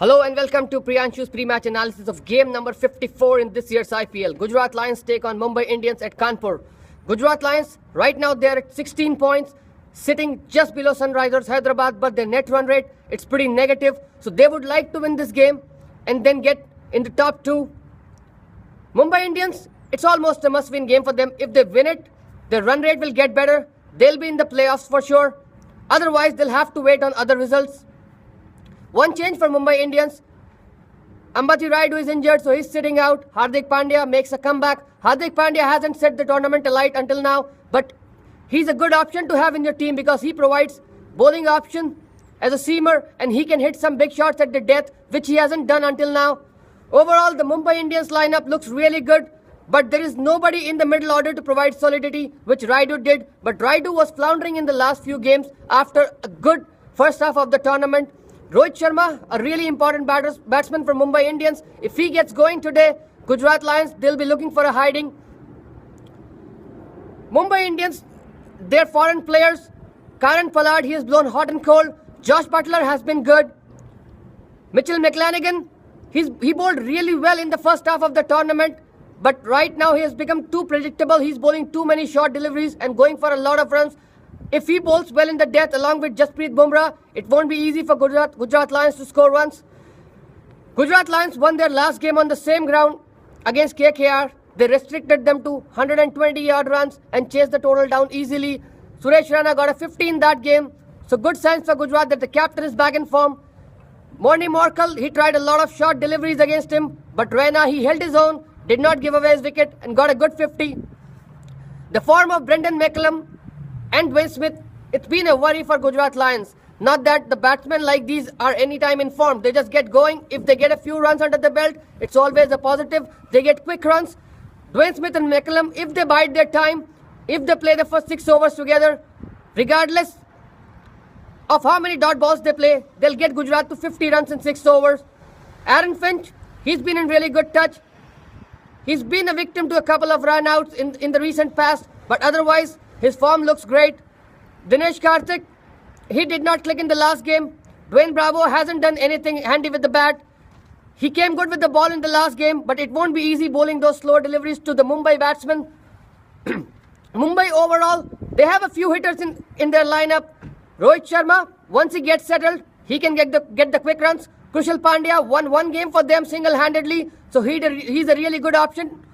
Hello and welcome to Priyanshu's pre-match analysis of game number 54 in this year's IPL. Gujarat Lions take on Mumbai Indians at Kanpur. Gujarat Lions, right now they're at 16 points, sitting just below Sunrisers Hyderabad, but their net run rate, it's pretty negative. So they would like to win this game and then get in the top two. Mumbai Indians, it's almost a must-win game for them. If they win it, their run rate will get better. They'll be in the playoffs for sure. Otherwise, they'll have to wait on other results. One change for Mumbai Indians. Ambati Rayudu is injured, so he's sitting out. Hardik Pandya makes a comeback. Hardik Pandya hasn't set the tournament alight until now, but he's a good option to have in your team because he provides bowling option as a seamer and he can hit some big shots at the death, which he hasn't done until now. Overall, the Mumbai Indians lineup looks really good, but there is nobody in the middle order to provide solidity, which Rayudu did. But Rayudu was floundering in the last few games after a good first half of the tournament. Rohit Sharma, a really important batsman for Mumbai Indians. If he gets going today, Gujarat Lions, they'll be looking for a hiding. Mumbai Indians, their foreign players, Kieron Pollard, he has blown hot and cold. Josh Butler has been good. Mitchell McClenaghan, he bowled really well in the first half of the tournament, but right now he has become too predictable. He's bowling too many short deliveries and going for a lot of runs. If he bowls well in the death along with Jasprit Bumrah, it won't be easy for Gujarat Lions to score runs. Gujarat Lions won their last game on the same ground against KKR. They restricted them to 120-yard runs and chased the total down easily. Suresh Raina got a 50 in that game. So good signs for Gujarat that the captain is back in form. Morny Morkel, he tried a lot of short deliveries against him, but Raina, he held his own, did not give away his wicket and got a good 50. The form of Brendan McCullum and Dwayne Smith, it's been a worry for Gujarat Lions. Not that the batsmen like these are anytime in form. They just get going. If they get a few runs under the belt, it's always a positive. They get quick runs. Dwayne Smith and McCullum, if they bide their time, if they play the first 6 overs together, regardless of how many dot balls they play, they'll get Gujarat to 50 runs in 6 overs. Aaron Finch, he's been in really good touch. He's been a victim to a couple of run-outs in the recent past, but otherwise, his form looks great. Dinesh Karthik, he did not click in the last game. Dwayne Bravo hasn't done anything handy with the bat. He came good with the ball in the last game, but it won't be easy bowling those slow deliveries to the Mumbai batsmen. Mumbai overall, they have a few hitters in their lineup. Rohit Sharma, once he gets settled, he can get the quick runs. Krushal Pandya won one game for them single-handedly, so he's a really good option.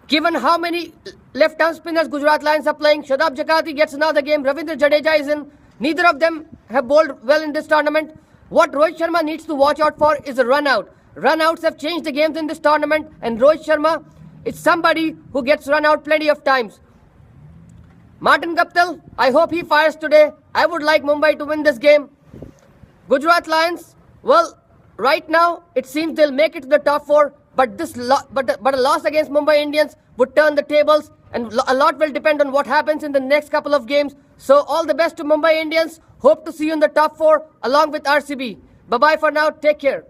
Given how many left-arm spinners Gujarat Lions are playing, Shadab Jakati gets another game, Ravindra Jadeja is in. Neither of them have bowled well in this tournament. What Rohit Sharma needs to watch out for is a run-out. Run-outs have changed the games in this tournament, and Rohit Sharma is somebody who gets run-out plenty of times. Martin Guptill, I hope he fires today. I would like Mumbai to win this game. Gujarat Lions, well, right now it seems they'll make it to the top 4. But a loss against Mumbai Indians would turn the tables, and a lot will depend on what happens in the next couple of games. So all the best to Mumbai Indians. Hope to see you in the top 4 along with RCB. Bye-bye for now. Take care.